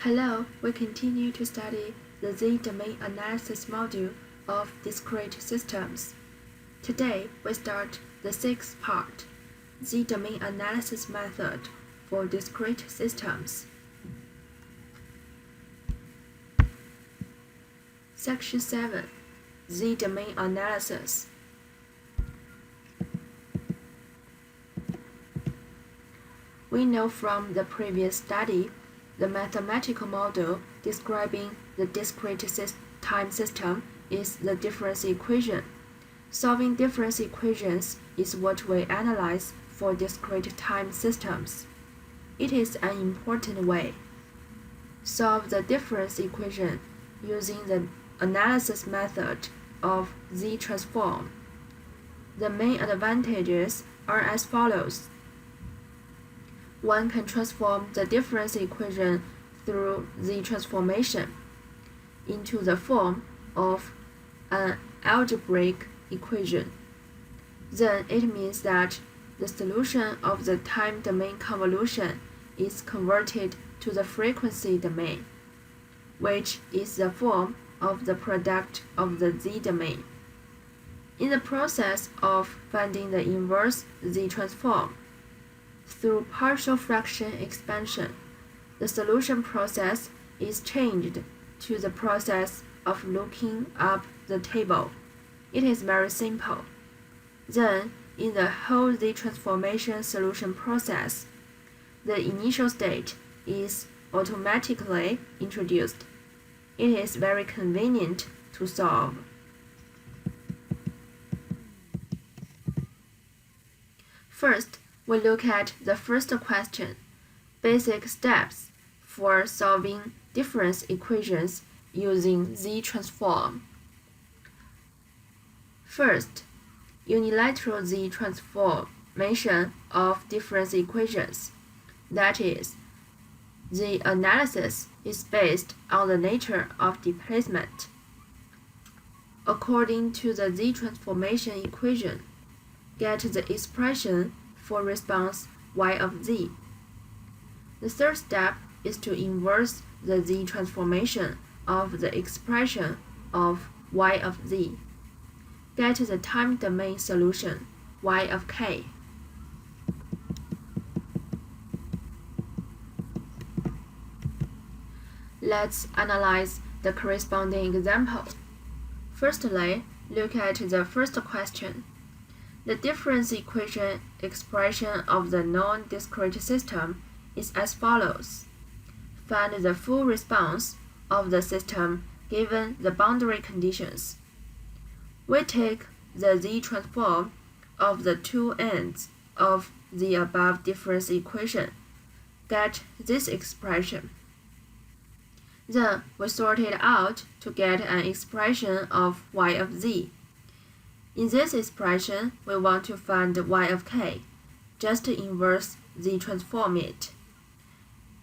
Hello, we continue to study the Z-domain analysis module of discrete systems. Today, we start the sixth part, Z-domain analysis method for discrete systems. Section 7, Z-domain analysis. We know from the previous study the mathematical model describing the discrete time system is the difference equation. Solving difference equations is what we analyze for discrete time systems. It is an important way. Solve the difference equation using the analysis method of Z-transform. The main advantages are as follows. One can transform the difference equation through Z-transformation into the form of an algebraic equation. Then it means that the solution of the time domain convolution is converted to the frequency domain, which is the form of the product of the Z-domain. In the process of finding the inverse Z-transform, through partial fraction expansion, the solution process is changed to the process of looking up the table. It is very simple. Then, in the whole Z-transformation solution process, the initial state is automatically introduced. It is very convenient to solve. First, we look at the first question, basic steps for solving difference equations using Z-transform. First, unilateral Z-transformation of difference equations. That is, the analysis is based on the nature of displacement. According to the Z-transformation equation, get the expression for response y of z. The third step is to inverse the Z transformation of the expression of y of z. Get the time domain solution y of k. Let's analyze the corresponding example. Firstly, look at the first question. The difference equation expression of the non-discrete system is as follows. Find the full response of the system given the boundary conditions. We take the Z-transform of the two ends of the above difference equation. Get this expression. Then we sort it out to get an expression of y of z. In this expression, we want to find y of k. Just inverse Z-transform it.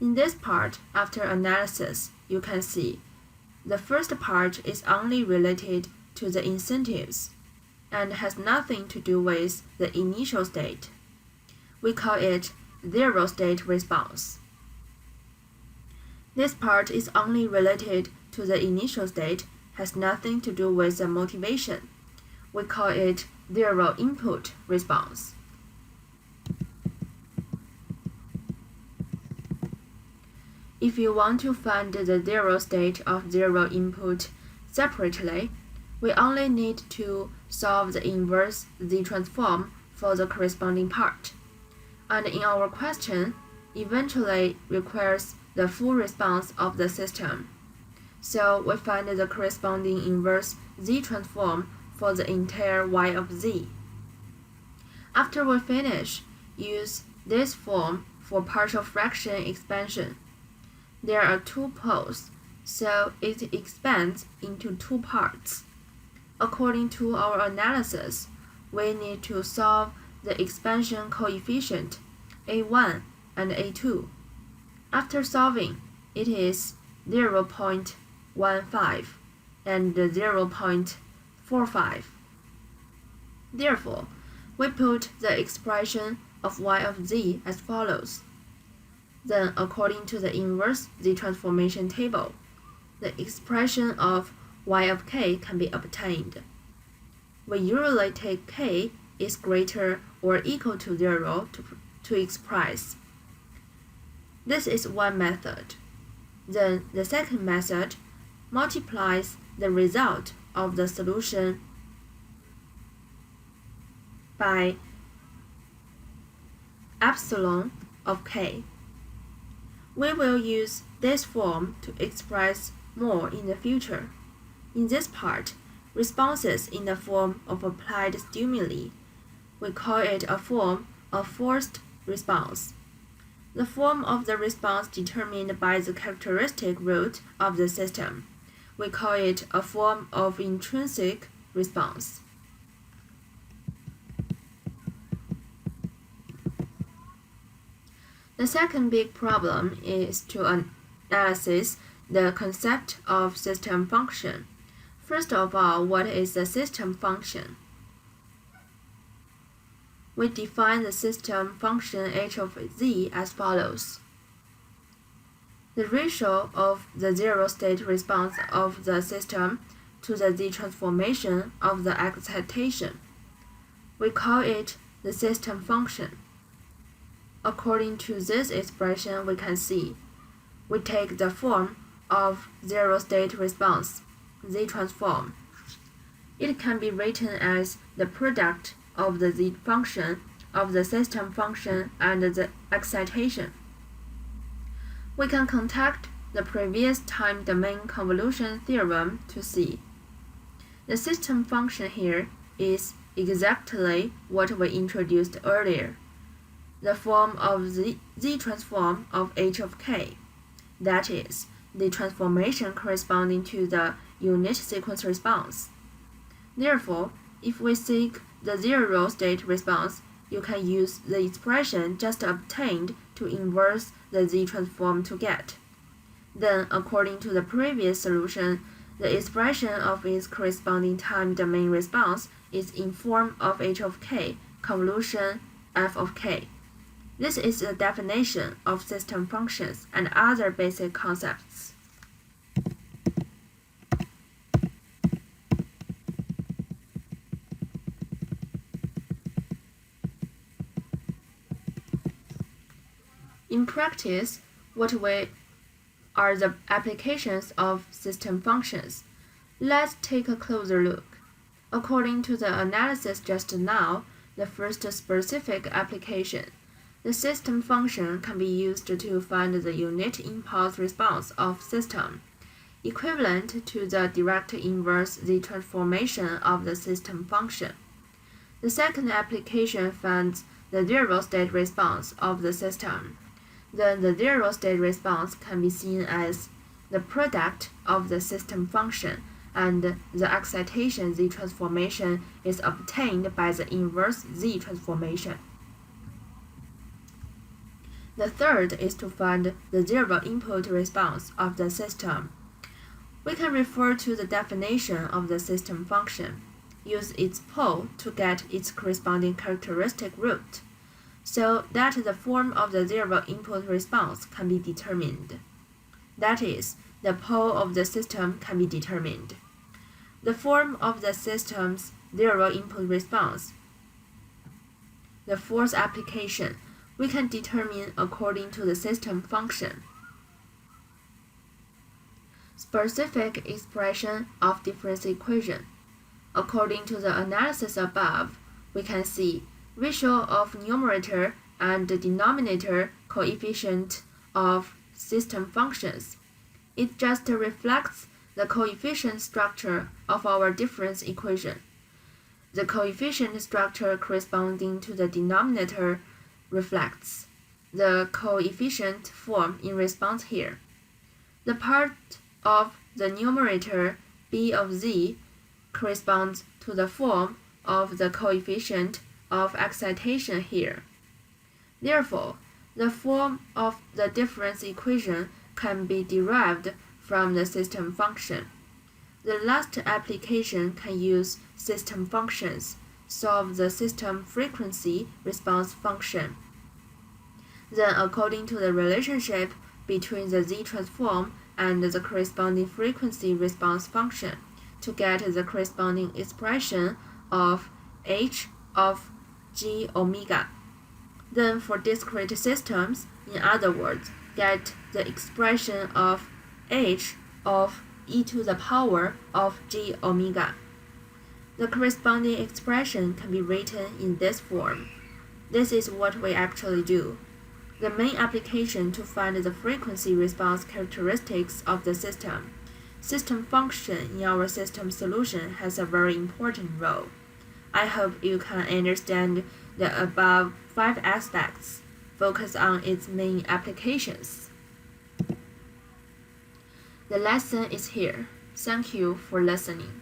In this part, after analysis, you can see the first part is only related to the incentives and has nothing to do with the initial state. We call it zero state response. This part is only related to the initial state, has nothing to do with the motivation. We call it zero input response. If you want to find the zero state of zero input separately, we only need to solve the inverse Z-transform for the corresponding part. And in our question, eventually requires the full response of the system. So we find the corresponding inverse Z-transform for the entire y of z. After we finish, use this form for partial fraction expansion. There are two poles, so it expands into two parts. According to our analysis, we need to solve the expansion coefficient a1 and a2. After solving, it is 0.15 and 0.45. Therefore, we put the expression of y of z as follows. Then, according to the inverse Z transformation table, the expression of y of k can be obtained. We usually take k is greater or equal to 0 to express. This is one method. Then the second method multiplies the result of the solution by epsilon of k. We will use this form to express more in the future. In this part, responses in the form of applied stimuli. We call it a form of forced response. The form of the response determined by the characteristic root of the system. We call it a form of intrinsic response. The second big problem is to analyze the concept of system function. First of all, what is a system function? We define the system function h of z as follows. The ratio of the zero-state response of the system to the z transformation of the excitation. We call it the system function. According to this expression, we can see we take the form of zero-state response, z transform. It can be written as the product of the z function of the system function and the excitation. We can contact the previous time domain convolution theorem to see. The system function here is exactly what we introduced earlier, the form of the z transform of h of k, that is, the transformation corresponding to the unit sequence response. Therefore, if we seek the zero-state response, you can use the expression just obtained to inverse the z transform to get. Then, according to the previous solution, the expression of its corresponding time domain response is in form of h of k convolution f of k. This is a definition of system functions and other basic concepts. In practice, what are the applications of system functions? Let's take a closer look. According to the analysis just now, the first specific application, the system function can be used to find the unit impulse response of system, equivalent to the direct inverse z transformation of the system function. The second application finds the zero-state response of the system. Then the zero-state response can be seen as the product of the system function, and the excitation z transformation is obtained by the inverse z transformation. The third is to find the zero input response of the system. We can refer to the definition of the system function, use its pole to get its corresponding characteristic root, so that the form of the zero input response can be determined. That is, the pole of the system can be determined. The form of the system's zero input response. The fourth application, we can determine according to the system function. Specific expression of difference equation. According to the analysis above, we can see ratio of numerator and denominator coefficient of system functions. It just reflects the coefficient structure of our difference equation. The coefficient structure corresponding to the denominator reflects the coefficient form in response here. The part of the numerator b of z corresponds to the form of the coefficient of excitation here. Therefore, the form of the difference equation can be derived from the system function. The last application can use system functions, solve the system frequency response function. Then, according to the relationship between the Z transform and the corresponding frequency response function, to get the corresponding expression of h of g omega. Then for discrete systems, in other words, get the expression of h of e to the power of g omega. The corresponding expression can be written in this form. This is what we actually do. The main application to find the frequency response characteristics of the system. System function in our system solution has a very important role. I hope you can understand the above 5 aspects. Focus on its main applications. The lesson is here. Thank you for listening.